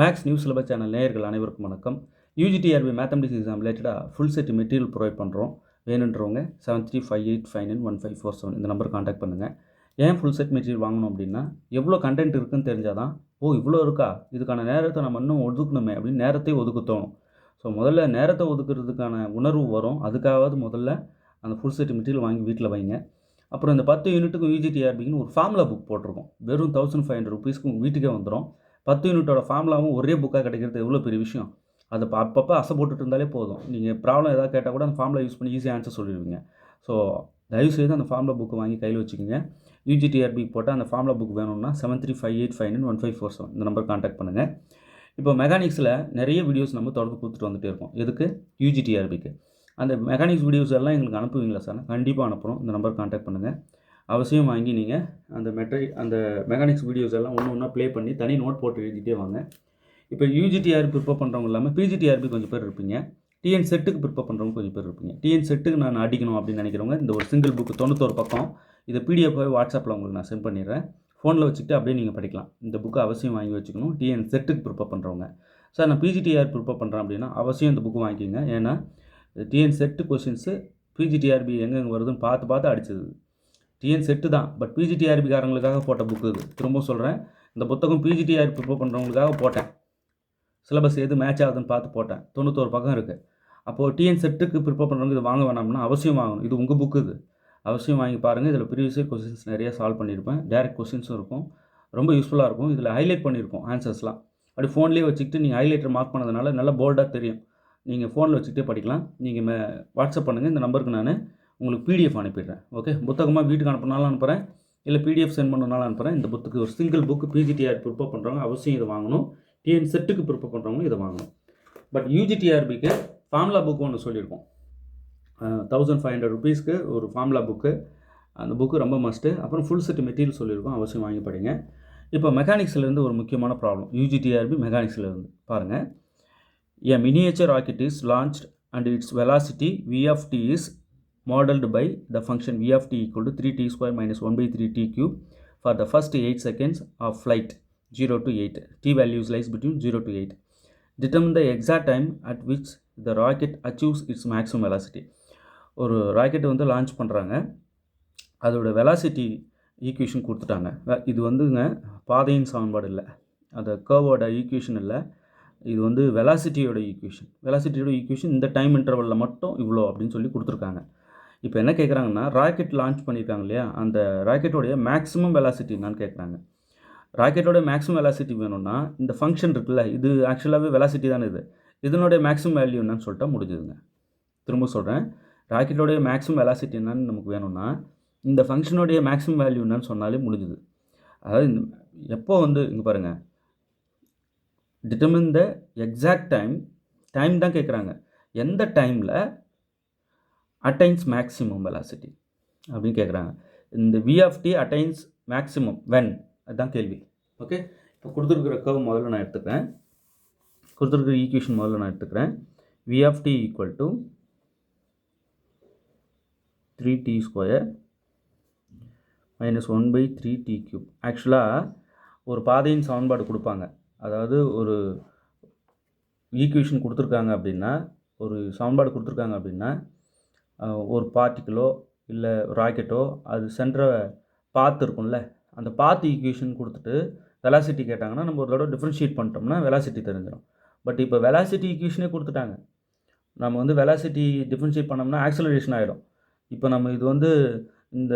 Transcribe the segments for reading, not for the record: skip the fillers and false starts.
Maths news syllabus channel நேயர்கள் அனைவருக்கும் வணக்கம். யூஜிடிஆர்பி மேத்தமெட்டிக்ஸ் எக்ஸாம் ரிலேட்டடாக ஃபுல் செட் மெட்டீரியல் ப்ரொவைட் பண்ணுறோம். வேணுன்றவங்க 7358591547 இந்த நம்பர் காண்டாக்ட் பண்ணுங்கள். ஏன் ஃபுல் செட் மெட்டீரியல் வாங்கணும் அப்படின்னா, எவ்வளோ கண்டென்ட் இருக்குன்னு தெரிஞ்சால் தான், இவ்வளோ இருக்கா, இதுக்கான நேரத்தை நம்ம இன்னும் ஒதுக்கணுமே அப்படின்னு நேரத்தையும் ஒதுக்க தோணும். ஸோ முதல்ல நேரத்தை ஒதுக்குறதுக்கான உணர்வு வரும். அதுக்காவது முதல்ல அந்த ஃபுல் செட் மெட்டீரியல் வாங்கி வீட்டில் வைங்க. அப்புறம் இந்த 10 யூனிட்டுக்கும் யூஜிடிஆர்பிக்குன்னு ஒரு ஃபார்முலா புக் போட்டிருக்கோம். வெறும் 1500 ருபீஸ்க்கு வீட்டுக்கே வந்துடும். 10 யூனிட்டோட ஃபார்முலாவும் ஒரே புக்காக கிடைக்கிறது எவ்வளோ பெரிய விஷயம். அதை அப்பப்போ அசை போட்டுட்டு இருந்தாலே போதும். நீங்கள் ப்ராப்ளம் எதாவது கேட்டால் கூட அந்த ஃபார்முலா யூஸ் பண்ணி ஈஸியாக ஆன்சர் சொல்லிடுவீங்க. ஸோ தயவுசெய்து அந்த ஃபார்முலா புக்கு வாங்கி கையில் வச்சுக்கோங்க. யூஜிடிஆர்பி போட்டால் அந்த ஃபார்முலா புக் வேணும்னா 7358591547 இந்த நம்பர் காண்டாக்ட் பண்ணுங்கள். இப்போ மெக்கானிக்ஸில் நிறைய வீடியோஸ் நம்ம தொடர்ந்து கொடுத்துட்டு வந்துகிட்டே இருக்கோம். எதுக்கு? யூஜிடிஆர்பிக்கு. அந்த மெக்கானிக்ஸ் வீடியோஸ் எல்லாம் எங்களுக்கு அனுப்புவீங்களா சார்? கண்டிப்பாக அனுப்புகிறோம். இந்த நம்பர் காண்டாக்ட் பண்ணுங்கள். அவசியம் வாங்கி நீங்கள் அந்த மெக்கானிக்ஸ் வீடியோஸ் எல்லாம் ஒன்று ஒன்றா ப்ளே பண்ணி தனி நோட் போட்டு எழுதிட்டே வாங்க. இப்போ யூஜிடிஆர்பி ப்ரிப்பேர் பண்ணுறவங்க இல்லாமல் பிஜிடிஆர்பி கொஞ்சம் பேர் இருப்பீங்க. டிஎன் செட்டுக்கு ப்ரிப்பேர் பண்ணுறவங்க கொஞ்சம் பேர் இருப்பீங்க. டிஎன் செட்டுக்கு நான் அடிக்கணும் அப்படின்னு நினைக்கிறவங்க இந்த ஒரு சிங்கிள் புக்கு 91 பக்கம் இதை பிடிஎஃப் வாட்ஸ்அப்பில் உங்களுக்கு நான் சென்ட் பண்ணிடுறேன். ஃபோனில் வச்சுக்கிட்டு அப்படியே நீங்கள் படிக்கலாம். இந்த புக்கு அவசியம் வாங்கி வச்சுக்கணும். டிஎன் செட்டுக்கு ப்ரிப்பேர் பண்ணுறவங்க. சார் நான் பிஜிடிஆர்பி ப்ரிப்பேர் பண்ணுறேன் அப்படின்னா அவசியம் இந்த புக்கு வாங்கிக்கிங்க. ஏன்னா டிஎன் செட்டு கொஷின்ஸு பிஜிடிஆர்பி எங்கெங்கே வருதுன்னு பார்த்து அடிச்சது. டிஎன் செட்டு தான், பட் பிஜிடிஆர்பிக்காரங்களுக்காக போட்ட புக்கு இது. திரும்ப சொல்கிறேன், இந்த புத்தகம் பிஜிடிஆர்பி ப்ரிப்பேர் பண்ணுறவங்களுக்காக போட்டேன். சிலபஸ் எது மேட்ச் ஆகுதுன்னு பார்த்து போட்டேன். 91 பக்கம் இருக்குது. அப்போது டிஎன் செட்டுக்கு ப்ரிப்பேர் பண்ணுறவங்க இது வாங்க வேணாம்னா அவசியம் வாங்கணும். இது உங்கள் புக்கு. இது அவசியம் வாங்கி பாருங்கள். இதில் ப்ரீவியஸ் இயர் கொஸ்டின்ஸ் நிறைய சால்வ் பண்ணியிருப்பேன். டேரக்ட் கொஸ்டின்ஸும் இருக்கும். ரொம்ப யூஸ்ஃபுல்லாக இருக்கும். இதில் ஹைலைட் பண்ணியிருக்கோம் ஆன்சர்ஸ்லாம். அப்படி ஃபோன்லேயே வச்சுக்கிட்டு நீங்கள் ஹைலைட்டர் மார்க் பண்ணதுனால நல்லா போல்டாக தெரியும். நீங்கள் ஃபோனில் வச்சுக்கிட்டே படிக்கலாம். நீங்கள் வாட்ஸ்அப் பண்ணுங்கள். இந்த நம்பருக்கு நான் உங்களுக்கு பிடிஎஃப் அனுப்பிடுறேன். ஓகே, புத்தகமாக வீட்டுக்கு அனுப்பினாலும் அனுப்புகிறேன், இல்லை பிடிஎஃப் சென்ட் பண்ணனாலும் அனுப்புகிறேன். இந்த புத்துக்கு ஒரு சிங்கிள் புக்கு பிஜிடிஆர் ப்ரிப்பேர் பண்ணுறவங்க அவசியம் இதை வாங்கணும். டிஎன் செட்டுக்கு ப்ரிப்பேர் பண்ணுறவங்க இதை வாங்கணும். பட் யூஜிடிஆர்பிக்கு ஃபார்முலா புக்கு ஒன்று சொல்லியிருக்கோம். 1500 ருபீஸ்க்கு ஒரு ஃபார்முலா புக்கு. அந்த புக்கு ரொம்ப மஸ்ட்டு. அப்புறம் ஃபுல் செட் மெட்டீரியல் சொல்லியிருக்கோம். அவசியம் வாங்கி படிங்க. இப்போ மெக்கானிக்ஸ்லேருந்து ஒரு முக்கியமான ப்ராப்ளம். யூஜிடிஆர்பி மெக்கானிக்ஸ்லேருந்து பாருங்கள். A miniature rocket is launched and its velocity v of t is modeled by the function v of t equal to 3t square minus 1 by 3t cube for the first 8 seconds of flight 0 to 8. T values lies between 0 to 8. Determine the exact time at which the rocket achieves its maximum velocity. ஒரு rocket வந்து launch பண்ணுறாங்க. அதோட velocity equation கொடுத்துட்டாங்க. இது வந்துங்க பாதையின் சமன்பாடு இல்லை, அந்த கர்வோட ஈக்குவேஷன் இல்லை. இது வந்து வெலாசிட்டியோட ஈக்குவேஷன் இந்த டைம் இன்டர்வலில் மட்டும் இவ்வளோ அப்படின்னு சொல்லி கொடுத்துருக்காங்க. இப்போ என்ன கேட்குறாங்கன்னா, ராக்கெட் லான்ச் பண்ணியிருக்காங்க இல்லையா, அந்த ராக்கெட்டோடைய மேக்ஸிமம் வெலாசிட்டி என்னான்னு கேட்குறாங்க. ராக்கெட்டோட மேக்ஸிமம் வெலாசிட்டி வேணும்னா இந்த ஃபங்க்ஷன் இருக்குல்ல, இது ஆக்சுவலாகவே வெலாசிட்டி தானே. இதனுடைய மேக்ஸிமம் வேல்யூ என்னன்னு சொல்லிட்டா முடிஞ்சுதுங்க. திரும்ப சொல்கிறேன், ராக்கெட்டோடைய மேக்ஸிமம் வெலாசிட்டி என்னன்னு நமக்கு வேணும்னா இந்த ஃபங்க்ஷனுடைய மேக்ஸிமம் வேல்யூ என்னன்னு சொன்னாலே முடிஞ்சுது. அதாவது எப்போ வந்து இங்கே பாருங்கள், டிட்டர்மின் த எக்ஸாக்ட் டைம் தான் கேட்குறாங்க. எந்த டைமில் அட்டைன்ஸ் மேக்ஸிமம் வெலாசிட்டி அப்படின்னு கேட்குறாங்க. இந்த we of D attains maximum when, அதுதான் கேள்வி. ஓகே, இப்போ கொடுத்துருக்குற கர்வ் முதல்ல நான் எடுத்துக்கிறேன். கொடுத்துருக்குற ஈக்குவேஷன் முதல்ல நான் எடுத்துக்கிறேன். V of D equal to 3t square minus 1 by 3t cube. ஆக்சுவலாக ஒரு பாதையின் சமன்பாடு கொடுப்பாங்க. அதாவது ஒரு ஈக்குவேஷன் கொடுத்துருக்காங்க அப்படின்னா, ஒரு சமன்பாடு கொடுத்துருக்காங்க அப்படின்னா, ஒரு பார்ட்டிக்கிளோ இல்லை ராக்கெட்டோ அது சென்ற பாத் இருக்கும்ல, அந்த பாத் ஈக்குவேஷன் கொடுத்துட்டு வெலாசிட்டி கேட்டாங்கன்னா நம்ம ஒரு தடவை டிஃப்ரென்ஷியேட் பண்ணிட்டோம்னா வெலாசிட்டி தெரிஞ்சிடும். பட் இப்போ வெலாசிட்டி ஈக்குவேஷனே கொடுத்துட்டாங்க. நம்ம வந்து வெலாசிட்டி டிஃப்ரென்ஷியேட் பண்ணோம்னா ஆக்சலரேஷன் ஆகிடும். இப்போ நம்ம இது வந்து இந்த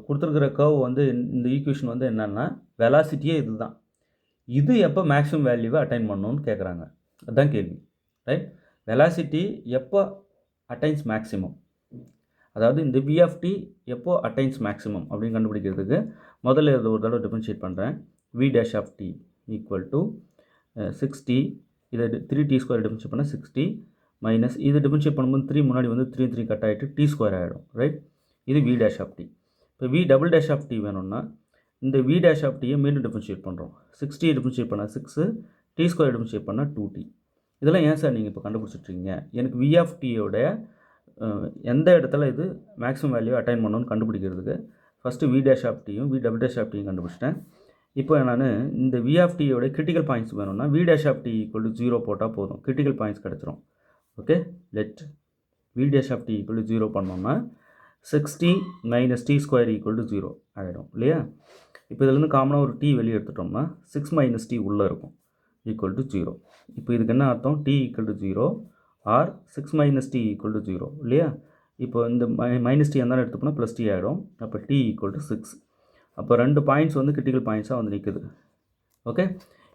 கொடுத்துருக்கிற கர்வ் வந்து இந்த ஈக்குவேஷன் வந்து என்னென்னா வெலாசிட்டியே இது தான். இது எப்போ மேக்ஸிமம் வேல்யூவை அட்டைன் பண்ணணும்னு கேட்குறாங்க. அதுதான் கேள்வி. ரைட், வெலாசிட்டி எப்போ அட்டைன்ஸ் மேக்ஸிமம், அதாவது இந்த வி ஆஃப் டி எப்போ அட்டைன்ஸ் மேக்ஸிமம் அப்படின்னு கண்டுபிடிக்கிறதுக்கு முதல்ல இதை ஒரு தடவை டிஃபரன்ஷியேட் பண்ணுறேன். V dash of D equal to 6t, இதை 3t ஸ்கொயர் டிஃபரன்ஷியேட் பண்ணால் 6t மைனஸ் இது டிஃபரன்ஷியேட் பண்ணும்போது 3 முன்னாடி வந்து 3 கட் ஆகிட்டு டி ஸ்கொயர் ஆகிடும். ரைட், இது வி டேஷ் ஆஃப் டி. இப்போ V double dash of T வேணும்னா இந்த வி டேஷ் ஆஃப் டியை மீண்டும் டிஃபரன்ஷியேட் பண்ணுறோம். 6t டிஃபரன்ஷியேட் பண்ணால் 6, டி ஸ்கொயர் டிஃபரன்ஷியேட் பண்ணால் 2t. இதெல்லாம் ஏன் சார் நீங்கள் இப்போ கண்டுபிடிச்சிட்ருக்கீங்க? எனக்கு வி ஆஃப் டியோடைய எந்த இடத்துல இது மேக்ஸிமம் வேல்யூ அட்டைன் பண்ணணும்னு கண்டுபிடிக்கிறதுக்கு ஃபஸ்ட்டு வி டேஷ் ஆஃப் டியும் வி டபுள் டேஷ் ஆஃப் டியும் கண்டுபிடிச்சிட்டேன். இப்போ நான் இந்த வி ஆஃப் டியோட கிரிட்டிக்கல் பாயிண்ட்ஸ் வேணும்னா v dash of D equal to 0 போட்டால் போதும், கிரிட்டிக்கல் பாயிண்ட்ஸ் கிடச்சிரும். Okay, let v dash of D equal to 0 பண்ணோம்னா 6t minus t square equal to 0 ஆகிடும் இல்லையா. இப்போ இதுலேருந்து காமனாக ஒரு டி வெளியே எடுத்துட்டோம்னா 6 மைனஸ் டி உள்ளே இருக்கும் ஈக்குவல் டு 0. இப்போ இதுக்கு என்ன அர்த்தம், T equal to 0 or 6 minus T equal to 0 இல்லையா. இப்போ இந்த மைனஸ் டி இருந்தாலும் எடுத்துப்போனால் ப்ளஸ் டி ஆகிடும். அப்போ டி ஈக்குவல் டு 6. அப்போ 2 பாயிண்ட்ஸ் வந்து கிரிட்டிக்கல் பாயிண்ட்ஸாக வந்து நிற்குது. ஓகே,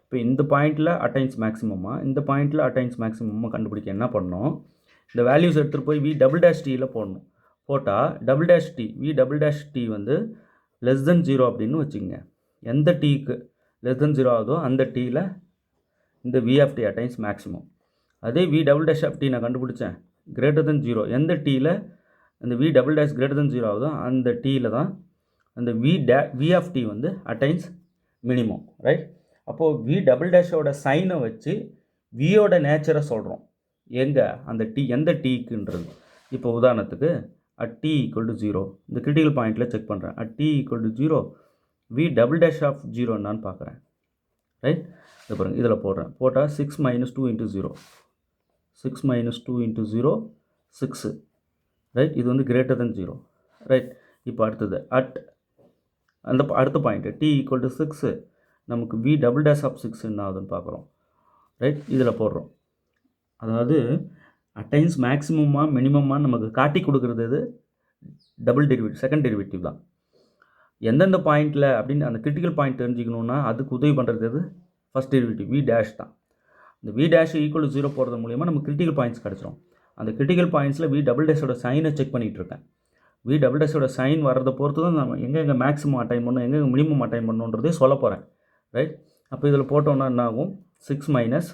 இப்போ இந்த பாயிண்ட்டில் அட்டைன்ஸ் மேக்ஸிமமாக, இந்த பாயிண்ட்டில் அட்டைன்ஸ் மேக்ஸிமமாக கண்டுபிடிக்க என்ன பண்ணணும், இந்த வேல்யூஸ் எடுத்துகிட்டு போய் வி டபுள் டேஷ் டியில் போடணும். போட்டால் double dash T V double dash T வந்து லெஸ் தென் 0 அப்படின்னு வச்சுக்கோங்க. எந்த டீக்கு லெஸ் தென் 0 ஆகுதோ அந்த டீயில் இந்த we of D attains maximum. அதே v double dash of t நான் கண்டுபிடிச்சேன் கிரேட்டர் தென் 0, எந்த டீயில் அந்த v double dash greater than 0 ஆகுதோ அந்த டீயில் தான் அந்த வி ஆஃப் டி வந்து அட்டைன்ஸ் மினிமம், ரைட். அப்போது வி டபுள் டேஷோட சைனை வச்சு வியோட நேச்சரை சொல்கிறோம், எங்கே அந்த டி எந்த டீக்குன்றது. இப்போ உதாரணத்துக்கு அட் டி ஈக்குவல் டு 0 இந்த கிரிட்டிக்கல் பாயிண்டில் செக் பண்ணுறேன். At D equal to 0 V double dash of 0 என்னான்னு பார்க்குறேன், ரைட். இது பாருங்கள், இதில் போடுறேன். போட்டால் 6 minus 2 into 0, 6 minus 2 into 0 6, right. இது வந்து கிரேட்டர் தென் 0, ரைட். இப்போ அடுத்தது அட் அந்த அடுத்த பாயிண்ட்டு டி ஈக்குவல் டு 6 நமக்கு வி டபுள் டேஷ் ஆஃப் 6 என்ன ஆகுதுன்னு பார்க்குறோம், ரைட். இதில் போடுறோம். அதாவது அட்டைன்ஸ் மேக்ஸிமமாக மினிமமாக நமக்கு காட்டி கொடுக்குறது இது டபுள் டெரிவேட்டிவ், செகண்ட் டெரிவேட்டிவ் தான். எந்தெந்த பாயிண்ட்டில் அப்படின்னு அந்த கிரிட்டிக்கல் பாயிண்ட் தெரிஞ்சிக்கணுன்னா அதுக்கு உதவி பண்ணுறது எது, ஃபஸ்ட் டெரிவேட்டிவ் வி டேஷ் தான். இந்த வி டேஷ் ஈக்குவல் டு 0 போடுறது மூலிமா நமக்கு கிரிட்டிக்கல் பாயிண்ட்ஸ் கிடச்சிரும். அந்த கிரிட்டிக்கல் பாயிண்ட்ஸில் வி டபுள் டேஷோட சைனை செக் பண்ணிகிட்டு இருக்கேன். வி டபுள் டேஷோட சைன் வர்றதை பொறுத்து தான் நம்ம எங்கே மேக்ஸிமம் அட்டைன் பண்ணணும், எங்கே மினிமம் அட்டைன் பண்ணணுன்றதே சொல்ல போகிறேன், ரைட். அப்போ இதில் போட்டோன்னா என்ன ஆகும், 6 மைனஸ்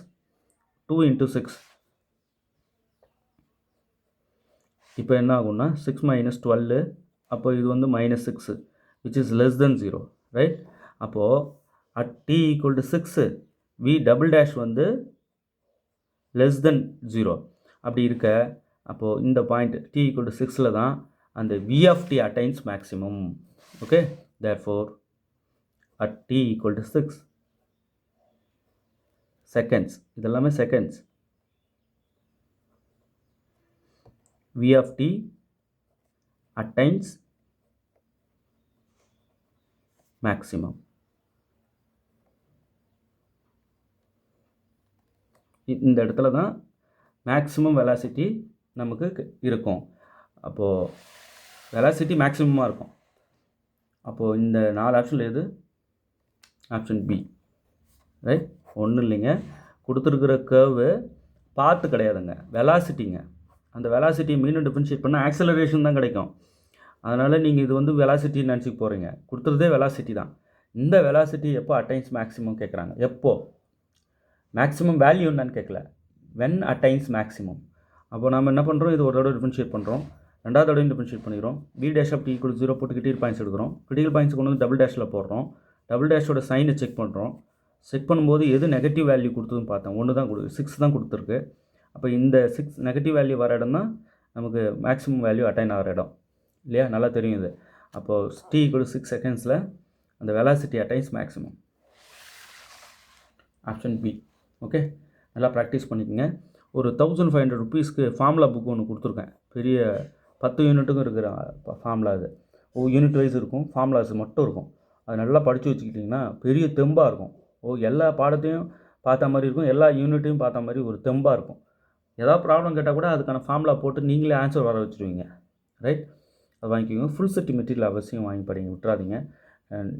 2 இன்ட்டு 6. இப்போ என்ன ஆகும்னா 6 மைனஸ் 12, அப்போ இது வந்து minus 6 which is less than 0, right. அப்போது at D equal to 6 v double dash வந்து லெஸ் தென் 0 அப்படி இருக்க, அப்போது இந்த பாயிண்ட் டி ஈக்குவல் டு 6ல் தான் அந்த v of D attains maximum. Okay, therefore at D equal to 6 seconds, இதெல்லாமே seconds, v of D attains maximum. இந்த இடத்துல தான் மேக்ஸிமம் வெலாசிட்டி நமக்கு இருக்கும். அப்போது வெலாசிட்டி மேக்ஸிமமாக இருக்கும். அப்போது இந்த 4 ஆப்ஷனில் எது, ஆப்ஷன் பி, ரைட். ஒன்றும் இல்லைங்க, கொடுத்துருக்குற கர்வு பாத்து கிடையாதுங்க, வெலாசிட்டிங்க. அந்த வெலாசிட்டியை மீண்டும் டிஃபரன்ஷியேட் பண்ணால் ஆக்சலரேஷன் தான் கிடைக்கும். அதனால் நீங்கள் இது வந்து வெலாசிட்டின்னு நினச்சிக்க போகிறீங்க, கொடுத்துறதே வெலாசிட்டி தான். இந்த வெலாசிட்டி எப்போ அட்டைன்ஸ் மேக்ஸிமம் கேட்குறாங்க, எப்போது மேக்ஸிமம் வேல்யூ என்னன்னு கேட்கல, வென் அட்டைன்ஸ் மேக்ஸிமம். அப்போ நம்ம என்ன பண்ணுறோம், இது ஒரு தடவை டிஃபரன்ஷியேட் பண்ணுறோம், ரெண்டாவது தடவை டிஃபரன்ஷியேட் பண்ணிக்கிறோம். V dash of D equal 0 போட்டு கிரிட்டிக்கல் பாயிண்ட்ஸ் எடுக்கிறோம். கிரிட்டிக்கல் பாயிண்ட்ஸ் கொண்டு வந்து டபுள் டேஷில் போடுறோம். டபுள் டேஷோட சைனை செக் பண்ணுறோம். செக் பண்ணும்போது எது நெகட்டிவ் வேல்யூ கொடுத்ததுன்னு பார்த்தேன், 1 தான் 6 தான் கொடுத்துருக்கு. அப்போ இந்த 6 நெகட்டிவ் வேல்யூ வர இடம் தான் நமக்கு மேக்ஸிமம் வேல்யூ அட்டைன் ஆகிற இடம் இல்லையா, நல்லா தெரியும் இது. அப்போது டி ஈக்குவல் 6 செகண்ட்ஸில் அந்த velocity attains maximum, option B. Okay, நல்லா ப்ராக்டிஸ் பண்ணிக்கோங்க. ஒரு 1500 ருபீஸ்க்கு ஃபார்முலா புக் ஒன்று கொடுத்துருக்கேன், பெரிய 10 யூனிட்டுக்கும் இருக்கிற ஃபார்முலா. அது யூனிட் வைஸ் இருக்கும், ஃபார்முலாஸ் மட்டும் இருக்கும். அது நல்லா படித்து வச்சுக்கிட்டிங்கன்னா பெரிய தெம்பாக இருக்கும். எல்லா பாடத்தையும் பார்த்த மாதிரி இருக்கும், எல்லா யூனிட்டையும் பார்த்த மாதிரி ஒரு தெம்பாக இருக்கும். ஏதாவது ப்ராப்ளம் கேட்டால் கூட அதுக்கான ஃபார்முலா போட்டு நீங்களே ஆன்சர் வர வச்சுருவீங்க, ரைட். அது வாங்கிக்கோங்க. ஃபுல் செட் மெட்டீரியல் அவசியம் வாங்கி படிங்க, விட்டுறாதீங்க.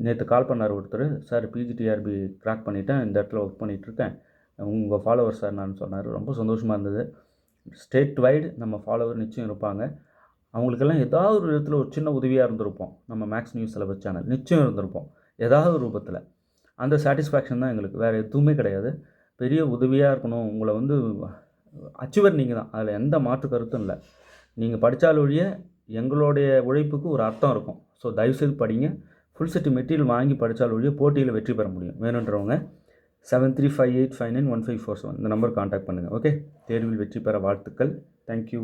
நேற்று கால் பண்ணார் ஒருத்தர், சார் பிஜிடிஆர்பி கிராக் பண்ணிவிட்டேன், இந்த இடத்துல ஒர்க் பண்ணிகிட்ருக்கேன், உங்கள் ஃபாலோவர் சார் நான் சொன்னார். ரொம்ப சந்தோஷமாக இருந்தது. ஸ்டேட் வைடு நம்ம ஃபாலோவர் நிச்சயம் இருப்பாங்க. அவங்களுக்கெல்லாம் ஏதாவது ஒரு விதத்தில் ஒரு சின்ன உதவியாக இருந்திருப்போம். நம்ம மேக்ஸ் நியூஸ் சிலபஸ் சேனல் நிச்சயம் இருந்திருப்போம் ஏதாவது ஒரு ரூபத்தில். அந்த சாட்டிஸ்ஃபேக்ஷன் தான் எங்களுக்கு, வேறு எதுவுமே கிடையாது. பெரிய உதவியாக இருக்கணும், உங்களை வந்து அச்சீவர் நீங்கள் தான், அதில் எந்த மாற்று கருத்தும் இல்லை. நீங்கள் படித்தால் ஒழிய எங்களுடைய உழைப்புக்கு ஒரு அர்த்தம் இருக்கும். ஸோ தயவுசெய்து படிங்க. ஃபுல் செட் மெட்டீரியல் வாங்கி படித்தால் ஒழிய போட்டியில் வெற்றி பெற முடியும். வேணுன்றவங்க 7358591547 இந்த நம்பர் கான்டாக்ட் பண்ணுங்கள். ஓகே, தேர்வில் வெற்றி பெற வாழ்த்துக்கள். தேங்க்யூ.